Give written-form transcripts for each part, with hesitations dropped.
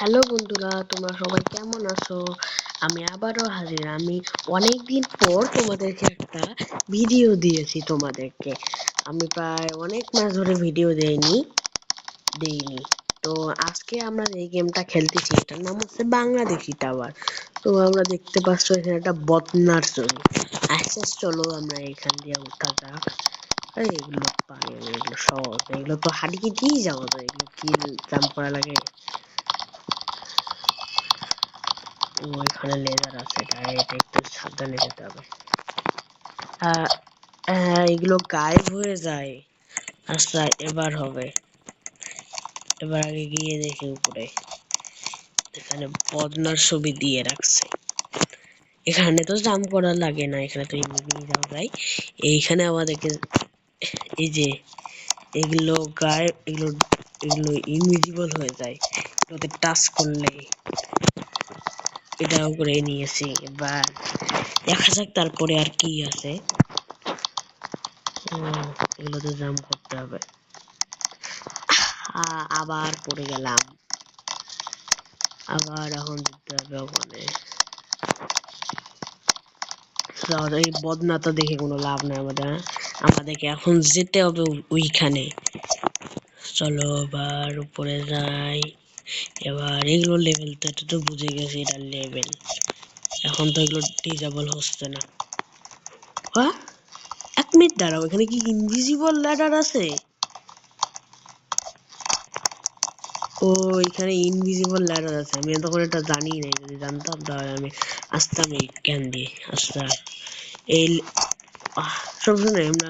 Hello বন্ধুরা, তোমরা সবাই কেমন আছো? আমি আবারও হাজির। আমি অনেকদিন পর তোমাদেরকে একটা ভিডিও দিয়েছি। আমি প্রায় অনেক মাস ধরে ভিডিও দেইনি। তো আজকে আমরা এই গেমটা খেলতেছি, এটার নাম হচ্ছে বাংলাদেশি টাওয়ার। তো আমরা দেখতে পাচ্ছ এখানে একটা বদনার ছবি। আচ্ছা চলো আমরা এখান দিয়ে উঠা যাক। এগুলো পাই, এগুলো সহজ, এগুলো তো হারিয়ে দিয়ে যাওয়া যায়। এগুলো কি জাম্প করা লাগে? ওইখানে লেজার আছে, এটা একটু সাবধানে যেতে হবে। এগুলো গায়েব হয়ে যায়। আচ্ছা এবার হবে। এবার আগে গিয়ে দেখি উপরে, এখানে বদনার ছবি দিয়ে রাখছে। এখানে তো জাম্প করা লাগে না, এখানে তো এমনি যাওয়া যায়। এইখানে আমাদেরকে এই যে এগুলো গায়েব, এগুলো ইনভিজিবল হয়ে যায়। এগুলোতে টাচ করলে এটাও করে নিয়েছি। এবার দেখা যাক তারপরে আর কি আছে। এগুলোতে জাম্প করতে হবে। আবার পড়ে গেলাম। আবার এখন যেতে হবে ওখানে। এই বদনাটা দেখে কোনো লাভ নাই আমাদের। আমাদেরকে এখন যেতে হবে ওইখানে। চলো এবার উপরে যাই। এবার এগুলো লেভেল তো এটা তো বুঝে গেছি, এটা লেভেল। এখন তো এগুলো ডিজেবল হচ্ছে না। হ্যাঁ, 1 মিনিট দাঁড়াও, এখানে কি ইনভিজিবল ল্যাডার আছে? ও, এখানে ইনভিজিবল ল্যাডার আছে। আমি তখন এটা জানি নাই, যদি জানতাম তাহলে আমি আসতাম এই ক্যান দিয়ে। আচ্ছা এই সবসময় আমরা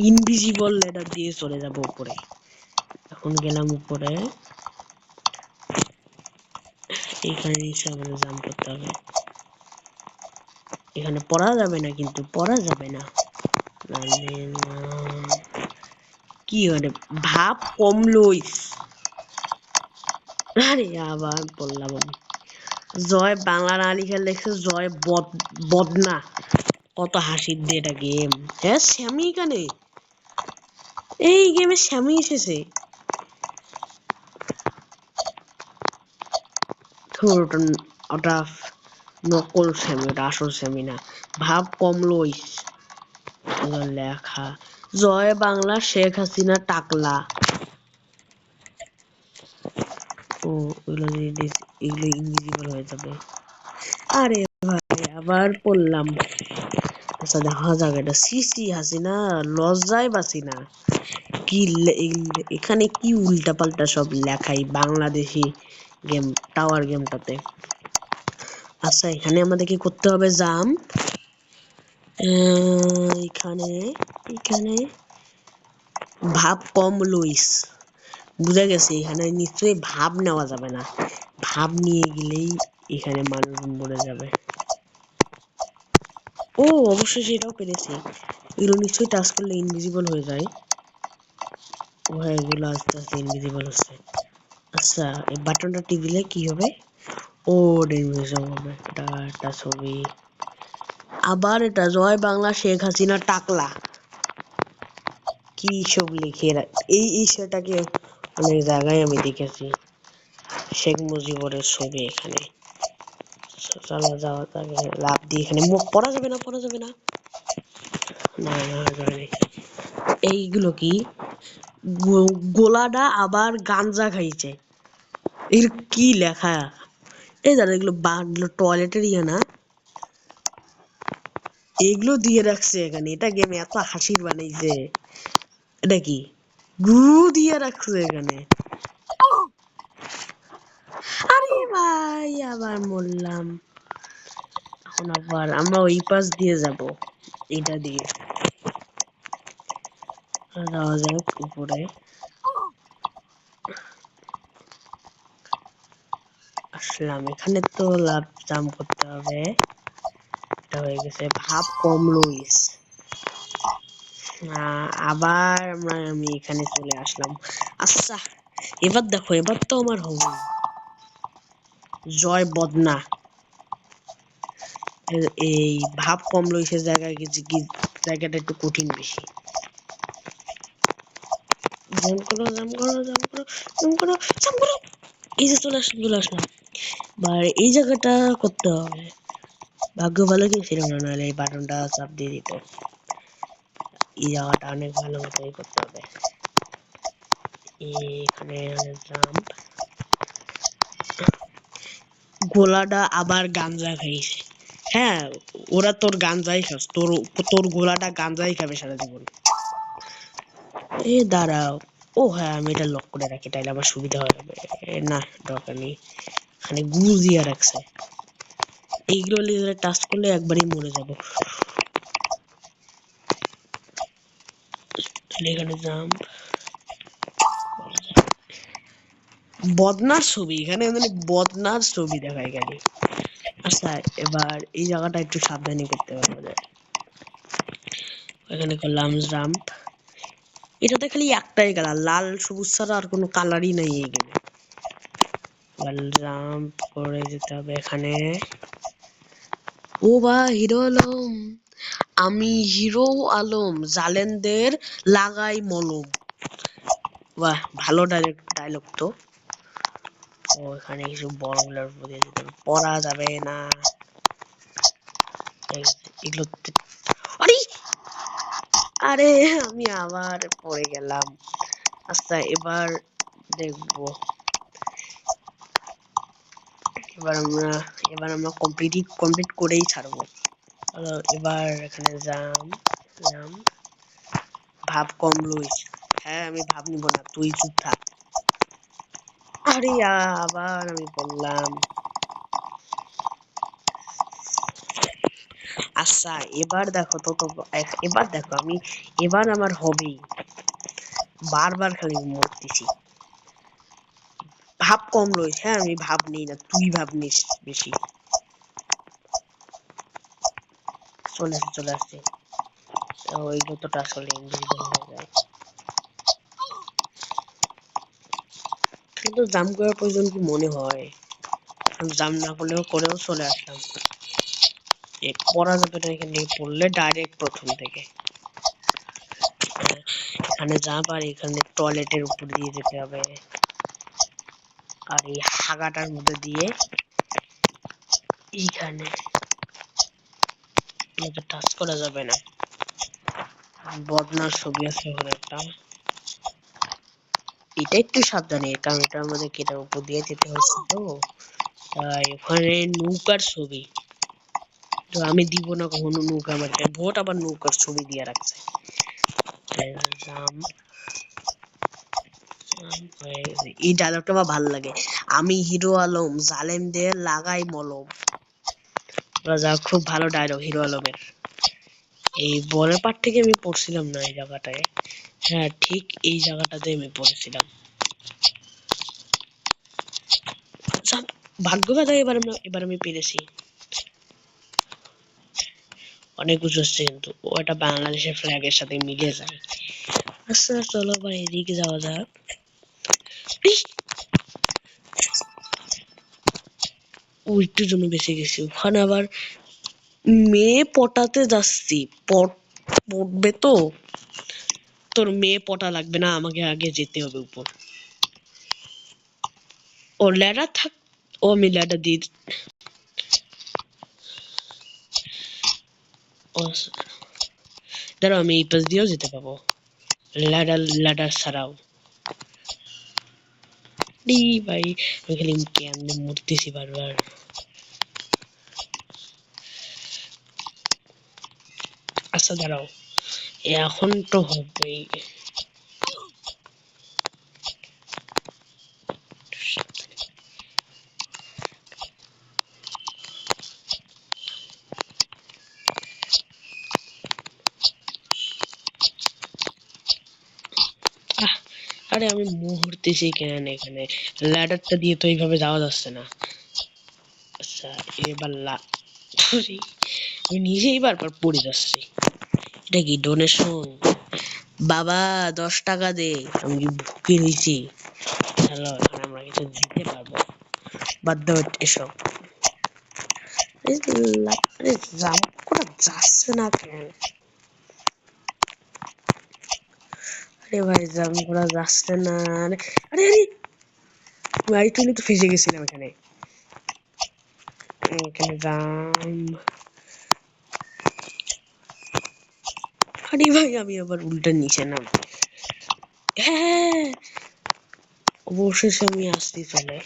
ইনভিজিবল ল্যাডার দিয়ে চলে যাব উপরে। এখন গেলাম উপরে। এখানে নিচে আমাদের জাম্প করতে হবে। এখানে পড়া যাবে না, কিন্তু পড়া যাবে না। কি মানে ভাব কম লইস। আরে আবার বললাম আমি। জয় বাংলা না লিখে লেখছে জয় বদনা। কত হাসির দিয়ে এটা গেম। হ্যাঁ শ্যামি এখানে, এই গেমে শ্যামি এসেছে। ওটা নকল শ্যামি, ওটা আসল শ্যামি না। ভাব কম লইস। লেখা জয় বাংলা শেখ হাসিনা টাকলা। ও এগুলো ইনভিজিবল হয়ে যাবে। আরে ভাই আবার পড়লাম। আচ্ছা দেখা যাক এটা। সিসি হাসিনা লজ্জায় বাসি না। কি এখানে কি উল্টা পাল্টা সব লেখাই বাংলাদেশি গেম টাওয়ার গেমটাতে। আচ্ছা এখানে আমাদেরকে করতে হবে জাম্প। এখানে এখানে ভাব কম লইস, বুঝা গেছে। এখানে নিশ্চয়ই ভাব নেওয়া যাবে না। ভাব নিয়ে গেলেই এখানে মানুষ মরে যাবে। ও অবশ্যই সেটাও পেরেছি। এগুলো নিশ্চয়ই টাচ করলে ইনভিজিবল হয়ে যায়। ও হ্যাঁ, এগুলো আস্তে আস্তে ইনভিজিবল হচ্ছে। আচ্ছা এই বাটনটা টিপলে কি হবে? ও ইনভিজিবল হবে। এটা একটা ছবি। আবার এটা জয় বাংলা শেখ হাসিনা টাকলা। কি সব লিখে এই সেটাকে অনেক জায়গায় আমি দেখেছি। শেখ মুজিবুরের ছবি এখানে। চলো যাওয়া যাবে। লাভ দিয়ে এখানে মুখ পড়া যাবে না, পড়া যাবে না। না না যাবে। এইগুলো কি গোলাডা আবার গাঞ্জা খাইছে। এর কি লেখা? এই দাদা এগুলো টয়লেটের ইয়ে না? এগুলো দিয়ে রাখছে এখানে। এটা গেমে এত হাসির বানাইছে। এটা কি গুরু দিয়ে রাখছে এখানে? আরে ভাই আবার মরলাম। এখন আবার আমরা ওই পাশ দিয়ে যাব, এটা দিয়ে যাওয়া যাক উপরে। আসলাম এখানে তো লাভ জাম্প করতে হবে। এটা হয়ে গেছে। ভাব কম লইস। আবার আমি এখানে চলে আসলাম। আচ্ছা এবার দেখো, এবার তো আমার হবে জয় বদনা। এই ভাব কম লইসের জায়গায় গেছি কি, জায়গাটা একটু কঠিন বেশি। জাম্প করো জাম্প করো জাম্প করো জাম্প করো জাম্প করো। এই যে চলে আসলাম চলে আসলাম। এই জায়গাটা করতে হবে। ভাগ্য ভালো কি ছিল না, নাহলে এই বাটনটা চাপ দিয়ে দিত। এই জায়গাটা অনেক ভালো মতোই করতে হবে। এখানে জাম্প। গোলাটা আবার গাঞ্জা খাইছে। হ্যাঁ, ওরা তোর গাঞ্জাই খাস, তোর তোর গোলাটা গাঞ্জাই খাবে সারা জীবন। দাঁড়াও। ও হ্যাঁ, আমি এটা লক করে রাখি, তাইলে আমার সুবিধা হবে। না, দরকার নেই। এখানে গুল দিয়ে রাখছে, এইগুলো টাচ করলে একবারই মরে যাবো। এখানে জাম্প। বদনার ছবি, এখানে মানে বদনার ছবি দেখায় খালি। আচ্ছা, এবার এই জায়গাটা একটু সাবধানে করতে হবে আমাদের। এখানে করলাম জাম্প। এটাতে খালি একটাই কালার, লাল সবুজ ছাড়া আর কোনো কালারই নাই এই গেমে। জাম্প করে যেতে হবে এখানে। ও বা হিরো আলম, আমি হিরো আলম, জালেনদের লাগাই মলম। বাহ, ভালো ডায়লগ তো। ও এখানে কিছু বলগুলোর উপর দিয়ে যেতে হবে, পড়া যাবে না এগুলো। আরে আরে আমি আবার পড়ে গেলাম। আচ্ছা, এবার দেখবো। এবার আমরা কমপ্লিট করেই ছাড়বো। এবার এখানে জাম। ভাব কম লইস। হ্যাঁ, আমি ভাব নিব না, তুই চুপ থাক। আরে আবার আমি বললাম। আচ্ছা, এবার দেখো এবার দেখো আমি, এবার আমার হবেই। বারবার খালি মরতেছি। ভাব কম লইস। হ্যাঁ, আমি ভাব নেই না, তুই ভাব নিস বেশি। চলে আসছে। ওই যতটা আসলে ইনভিজিবল হয়ে যায়, কিন্তু জাম করার প্রয়োজন কি মনে হয়? জাম না করেও চলে আসলাম। পড়া যাবে না, এখানে পড়লে ডাইরেক্ট প্রথম থেকে। এখানে জাম্প, আর এখানে টয়লেটের উপর দিয়ে যেতে হবে, আর এই হাগাটার মধ্যে দিয়ে এইখানে টাচ করা যাবে না। বদনার ছবি আছে ওখানে একটা। এটা একটু সাবধানে, কারণ এটা আমাদের এটার উপর দিয়ে যেতে হচ্ছে তো। তাই ওখানে নৌকার ছবি, তো আমি দিব না কখনো নৌকা, আমার ভোট আবার নৌকার ছবি দিয়ে রাখছে। এই ডায়লগটা আমার ভালো লাগে, আমি হিরো আলম, জালেমদের লাগাই মলম। যা, খুব ভালো ডায়লগ হিরো আলমের। এই বনের পার থেকে আমি পড়ছিলাম না এই জায়গাটায়। হ্যাঁ, ঠিক এই জায়গাটাতে আমি পড়েছিলাম। ভাগ্য কথা, এবার আমি পেরেছি। অনেক উঁচু হচ্ছে, কিন্তু ও একটা বাংলাদেশের ফ্ল্যাগের সাথে মিলে যায়। আচ্ছা চলো আবার এদিকে যাওয়া যাক। ও একটু জন্য বেঁচে গেছি, ওখানে আবার মেয়ে পটাতে যাচ্ছি। পটবে তো, তোর মেয়ে পটা লাগবে না, আমাকে আগে যেতে হবে উপর। ও ল্যাডার থাক, ও আমি ল্যাডার দিয়ে। ও দাঁড়াও, আমি এই পাশ দিয়েও যেতে পাবো, ল্যাডার ছাড়াও। ভাই, আমি খালি কেমনে মরতেছি বারবার। আচ্ছা দাঁড়াও, এখন তো হবেই। আরে আমি মুহূর্তেছি কেন এখানে, ল্যাডারটা দিয়ে তো এইভাবে যাওয়া যাচ্ছে না। আচ্ছা, এবার আমি নিজেই বারবার পড়ে যাচ্ছি। এটা কি ডোনেশন? বাবা 10 টাকা দে, আমি কি ভুকে নিছি? হ্যালো, এখন আমরা কিছু দিতে পারবো? বাদ দাও এসব। আরে জাম্প করা যাচ্ছে না কেন? আরে ভাই, জাম্প করা যাচ্ছে না। আরে আরে আরে, আমি তো ফেসে গেছিলাম এখানে। এখানে যাম। আরে ভাই আমি আবার উল্টা নিচে নাম। হ্যাঁ অবশেষে আমি আসতে চলে।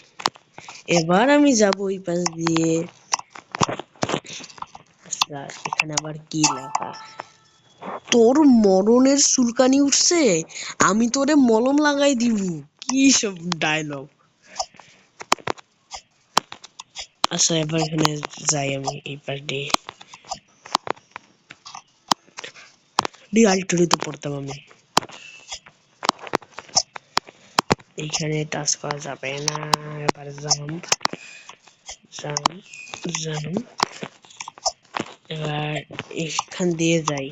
এবার আমি যাব ওই পাশ দিয়ে। আচ্ছা এখানে আবার কি লেখা? তোর মরণের চুলকানি উঠছে, আমি তোরে মলম লাগাই দিব। কি সব ডায়লগ! আচ্ছা এবার এখানে যাই আমি এই পাশ দিয়ে। আরেকটু তো পড়তাম আমি। এইখানে টাচ করা যাবে না। এবার জাম্প জাম্প জাম্প। এবার এখান দিয়ে যাই।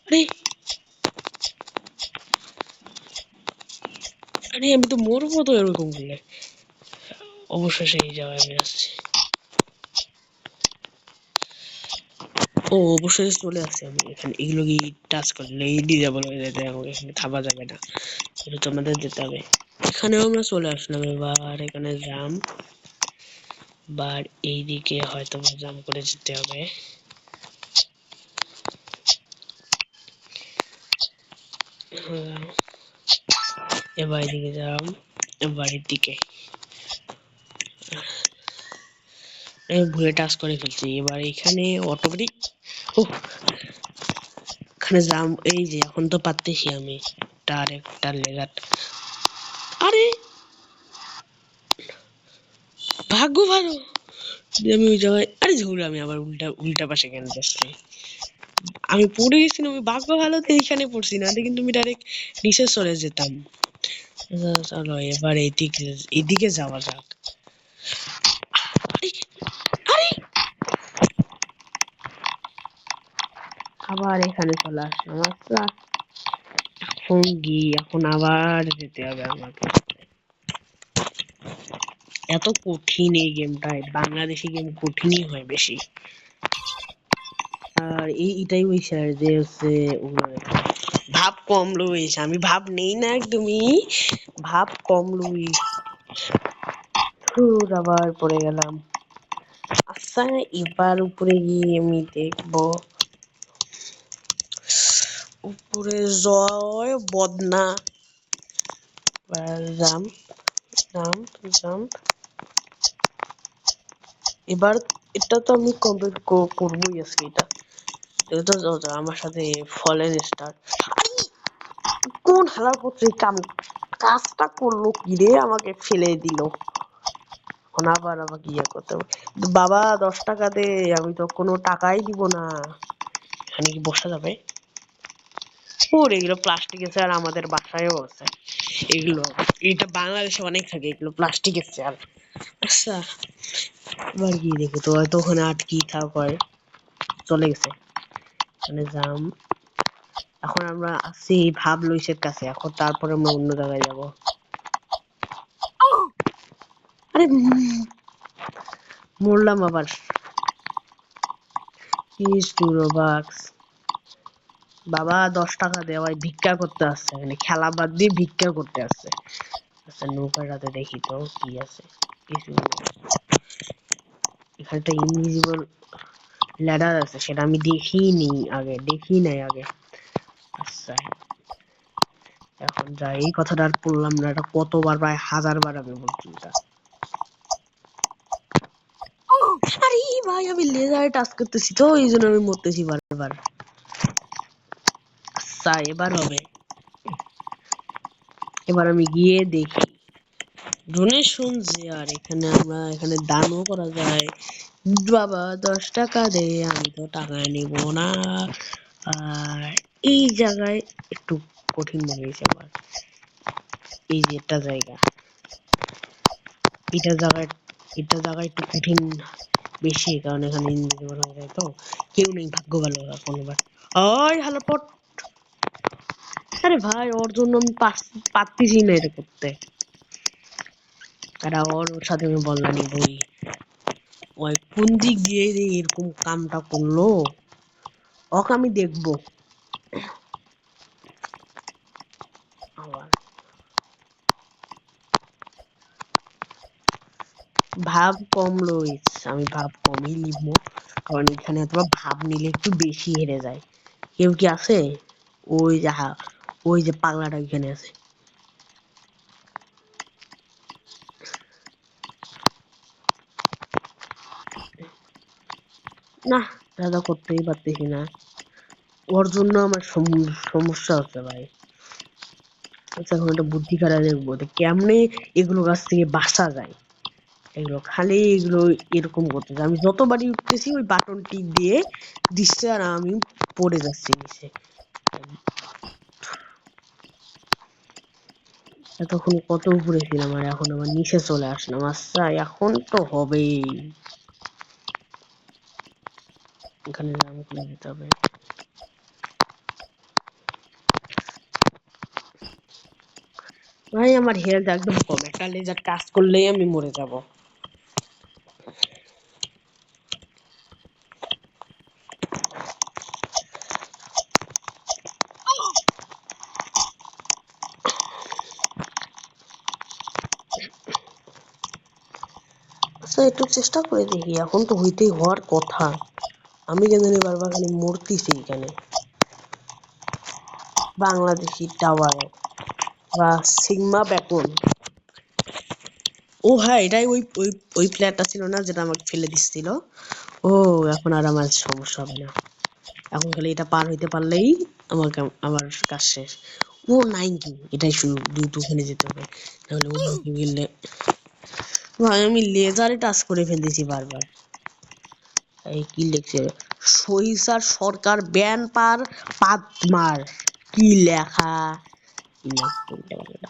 আরে আরে আমি তো মরবো তো এরকম করলে। অবশেষে এই জায়গায় আমি আসছি। ও অবশেষে চলে আসছি আমি এখানে। এগুলো কি টাচ করলে এই ডিজেবল হয়ে যেতে আমাকে এখানে থাকা যাবে না, এটা তো আমাদের যেতে হবে। এখানেও আমরা চলে আসলাম। এবার এখানে জাম্প, বার এইদিকে হয়তো জাম্প করে যেতে হবে। এবার এদিকে জাম্প, বাড়ির দিকে ভুলে টাচ করে ফেলছি। এবার এখানে অটোমেটিক ও এখানে জাম্প। এই যে এখন তো পারতেছি আমি। তার একটা লেজার। আরে ভাগ্য ভালো যে আমি ওই জায়গায়। আরে ঝুড় আমি আবার উল্টা উল্টা পাশে কেন যাচ্ছি? আমি পড়ে গেছিলাম, আমি ভাগ্য ভালোতে এইখানে পড়ছি না, কিন্তু আমি ডাইরেক্ট নিচে চলে যেতাম। চলো এবার এইদিকে এদিকে যাওয়া যাক। আরে আরে আবার এখানে চলে আসলাম। আচ্ছা এখন গিয়ে এখন আবার যেতে হবে আমাকে। এত কঠিন এই গেমটায়, বাংলাদেশি গেম কঠিনই হয় বেশি। আর এটাই ওই স্যার যে হচ্ছে ভাব কম লইস, আমি ভাব নেই না একদমই, ভাব কম লই। আবার পড়ে গেলাম। আচ্ছা এবার উপরে গিয়ে আমি দেখবো উপরে জয় বদনা। Jump jump jump. এবার এটা তো আমি কমপ্লিট করবোই আজকে। এটা তো আমার সাথে ফলেন স্টার। কোন হালার পুত্র কাজটা করলো কি রে, আমাকে ফেলে দিল। এখন আবার আমাকে ইয়ে করতে হবে। বাবা 10 টাকা দে, আমি তো কোনো টাকাই দিব না। এখানে কি বসা যাবে? ওর এগুলো প্লাস্টিকের চেয়ার, আমাদের বাসায়ও আছে এগুলো। এটা বাংলাদেশে অনেক থাকে এগুলো প্লাস্টিকের চেয়ার। আচ্ছা এবার কি দেখি তো, হয়তো ওখানে আটকি থাকার চলে গেছে। মানে যাম। এখন আমরা আছি ভাব লুইসের কাছে, এখন তারপরে আমরা অন্য জায়গায় যাব। আরে মরলাম আবার। বাবা 10 টাকা দেওয়ায় ভিক্ষা করতে আসছে, মানে খেলা বাদ দিয়ে ভিক্ষা করতে আসছে। আচ্ছা নৌকাটাতে দেখি তো কি আছে। কিছু এখানে একটা ইনভিজিবল ল্যাডার আছে, সেটা আমি দেখিনি আগে, দেখি নাই আগে। আচ্ছা এখন যাই। এই কথাটা আর বললাম না, এটা কতবার, প্রায় 1000 বার আমি বলছি এটা। আরে ভাই আমি লেজারে টাচ করতেছি তো এই জন্য আমি মরতেছি বারবার। আচ্ছা এবার হবে। এবার আমি গিয়ে দেখি ডোনেশন যে, আর এখানে আমরা এখানে দানও করা যায়। বাবা 10 টাকা দে, আমি তো টাকা নিব না। আর এই জায়গায় একটু কঠিন মনে হয়েছে আমার। এই যে একটা জায়গা, এটা জায়গায় এটা জায়গায় একটু কঠিন বেশি, কারণ এখানে ইনভিজিবল হয়ে যায় তো। কেউ নেই, ভাগ্য ভালো এখন। এবার ওই হ্যালো পট। আরে ভাই ওর জন্য আমি পারতেছি না এটা করতে। তারা ওর সাথে আমি বললাম বই। ওই কোন দিক দিয়ে যে এরকম কামটা করলো, ওকে আমি দেখবো আবার। ভাব কম লইস, আমি ভাব কমই নিব, কারণ এখানে তোমার ভাব নিলে একটু বেশি হেরে যায়। কেউ কি আছে? ওই যে ওই যে পাগলাটা এখানে আছে। না, দাদা করতেই পারতেছি না, ওর জন্য আমার সমস্যা হচ্ছে ভাই। আচ্ছা, এখন একটা বুদ্ধি খাটায় দেখবো যে কেমনে এগুলো গাছ থেকে বাঁচা যায়। এগুলো খালি এগুলো এরকম করতেছে, আমি যতবারই উঠতেছি ওই বাটন টিপ দিয়ে দিচ্ছে আর আমি পড়ে যাচ্ছি নিচে। এতক্ষণ কত উপরে ছিলাম আর এখন আবার নিচে চলে আসলাম। আচ্ছা, এখন তো হবেই, এখানে জাম খুলে যেতে হবে। ভাই আমার হেলথ একদম কম, একটা লেজার টাচ করলেই আমি মরে যাব। আচ্ছা, একটু চেষ্টা করে দেখি, এখন তো হইতেই হওয়ার কথা। আমি কেন জানি বারবার খালি মরতেছি এখানে। বাংলাদেশি টাওয়ারে বা সিগমা বেকন। ও হ্যাঁ, এটাই ওই ওই ওই প্লেয়ারটা ছিল না যেটা আমাকে ফেলে দিচ্ছিল। ও, এখন আর আমার সমস্যা হবে না, এখন খালি এটা পার হইতে পারলেই আমাকে আমার কাজ শেষ। ও 90, এটাই শুরু, দ্রুত ওখানে যেতে হবে, নাহলে ও গেলে। ভাই আমি লেজারে টাচ করে ফেলতেছি বারবার। এই কি লিখছে, সহিসার সরকার ব্যান পার পাতমার, কি লেখা, কি লেখা উল্টাপাল্টা।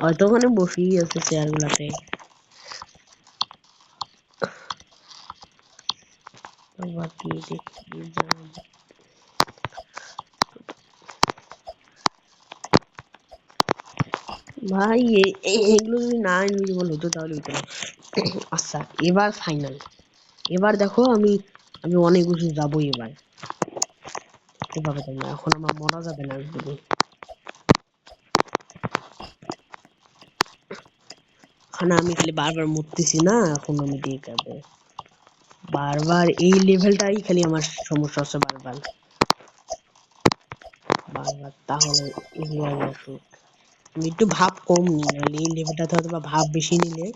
হয়তো ওখানে বসেই আছে চেয়ার গুলাতে। বাকি দেখি যাম। ভাই এগুলো যদি না ইনভিজিবল হতো তাহলে হতো না। আচ্ছা, এবার ফাইনাল, এবার দেখো আমি আমি অনেক উঁচু যাবো এবার, দেখতে পাবে তোমরা, এখন আমার মরা যাবে না একদমই। ওখানে আমি খালি বারবার মরতেছি না, এখন আমি দেখাবো বারবার এই লেভেলটাই খালি আমার সমস্যা হচ্ছে বারবার বারবার। তাহলে এগুলো আগে আসুক, আমি একটু ভাব কম নিই, নাহলে এই লেভেলটাতে হয়তো বা ভাব বেশি নিলে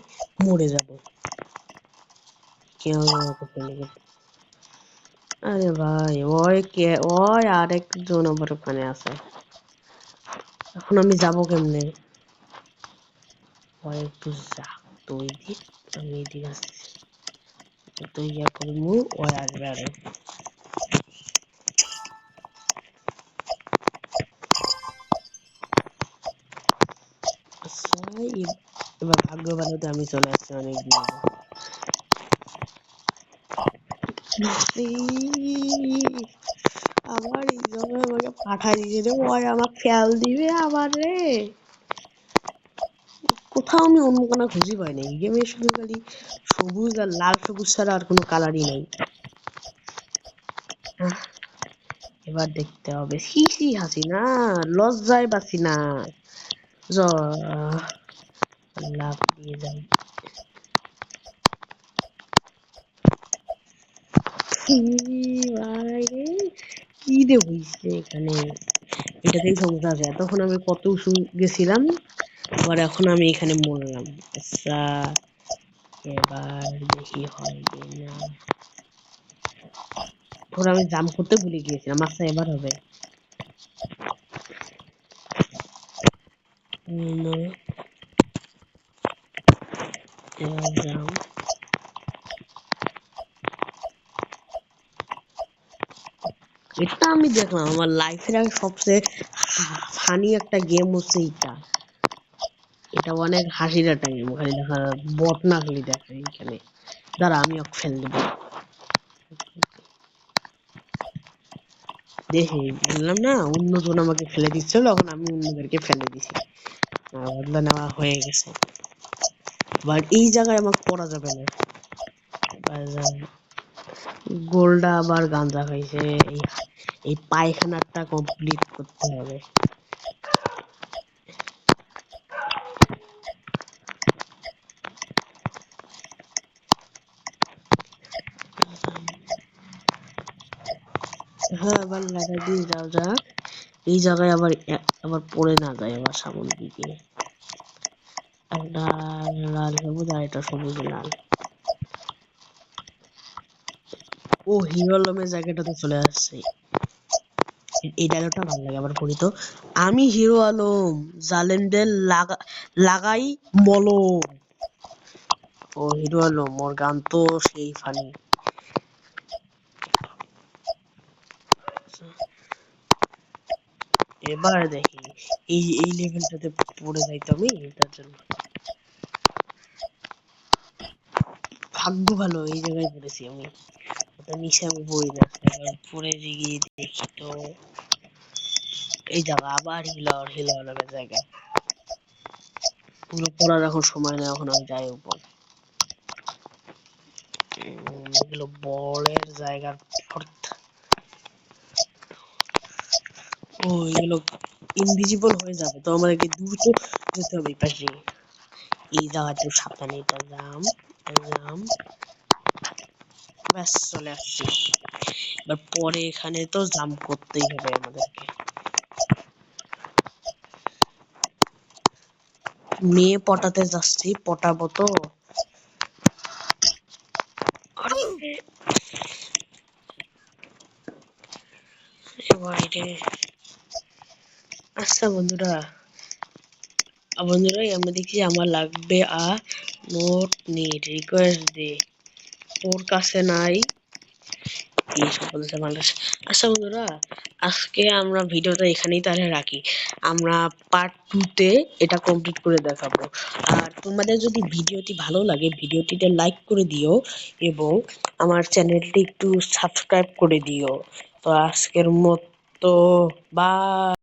মরে যাব। কেউ আমাকে ফেলে গেছে। আরে ভাই, ওই আরেকজন আবার ওখানে আছে, এখন আমি যাব কেমনে? ওই একটু যা, তো ওই দিক, আমি এদিক আসছি, তো ইয়া করবো, ওই আসবে আরো। আচ্ছা, এবার ভাগ্য ভালো তো আমি চলে আসছি অনেক দূরে। আবার এই জন্য আমাকে পাঠাই দিয়েছে রে, ওই আমার খেয়াল দিবে আবার রে। কোথাও আমি অন্য কোনো খুঁজে পাই নাই, গেমে শুধু খালি সবুজ আর লাল সবুজ ছাড়া আর কোনো কালারই নাই। আহ, এবার দেখতে হবে, হি হি হাসি না, লজ্জায় বাসি না। লাভ দিয়ে যাই। ভাই রে, কি রে হইছে এখানে, এটাতেই সমস্যা আছে, এতক্ষণ আমি কত উঁচু গেছিলাম, আবার এখন আমি এখানে মরলাম। আচ্ছা, এবার দেখি হয় কিনা। ধর আমি জাম্প করতে ভুলে গিয়েছিলাম, আচ্ছা এবার হবে। এবার জাম্প। এটা আমি দেখলাম আমার লাইফের আগে সবচেয়ে ফানি একটা গেম হচ্ছে এটা। এটা অনেক হাসির একটা গেম, খালি দেখা বট না খালি দেখায় এখানে। দাঁড়া, আমি ওকে ফেল দেবো। দেখি, বললাম না অন্যজন আমাকে ফেলে দিচ্ছিল, এখন আমি অন্যদেরকে ফেলে দিছি, বদলা নেওয়া হয়ে গেছে। বাট এই জায়গায় আমাকে পড়া যাবে না। গোলটা আবার গাঞ্জা খাইছে, এই এই পায়খানাটা কমপ্লিট করতে হবে। হ্যাঁ, আবার লাগাই দিয়ে যাও যাক। এই জায়গায় আবার আবার পড়ে না যায় আবার সামনের দিকে। একটা লাল সবুজ আর একটা সবুজ লাল। ও হিরো আলমের জায়গাটাতে চলে আসছে। এই ডায়লগটা ভালো লাগে আবার পড়ি তো। আমি হিরো আলম, জালেমদের লাগাই মলম। ও হিরো আলম, ওর গান তো সেই ফানি। এবার দেখি এই লেভেলটাতে পড়ে যাইতো আমি এটার জন্য। ভাগ্য ভালো এই জায়গায় পড়েছি আমি। ওটা নিচে আমি বই রাখছি, এবার পড়ে গিয়ে দেখি তো এই জায়গা আবার হিলো আলমের জায়গায়। পুরো পড়ার এখন সময় নেই, এখন আমি যাই উপর। এগুলো বলের জায়গার ও এগুলো ইনভিজিবল হয়ে যাবে তো আমাদেরকে দ্রুত যেতে হবে এই পাশে। এই জায়গাতে সাবধানে এটা জাম জাম। ব্যাস চলে আসছি। এবার পরে এখানে তো জাম করতেই হবে আমাদেরকে। মেয়ে পটাতে যাচ্ছি, পটাবো তো। আরে বাইরে। আচ্ছা বন্ধুরা আমরা দেখছি আমার লাগবে নোট নিড রিকোয়েস্ট দে, ওর কাছে নাই। এইসব বলছে মানুষ। আচ্ছা বন্ধুরা, আজকে আমরা ভিডিওটা এখানেই তাহলে রাখি। আমরা পার্ট 2 তে এটা কমপ্লিট করে দেখাবো। আর তোমাদের যদি ভিডিওটি ভালো লাগে ভিডিওটিতে লাইক করে দিও এবং আমার চ্যানেলটি একটু সাবস্ক্রাইব করে দিও। তো আজকের মতো বাই।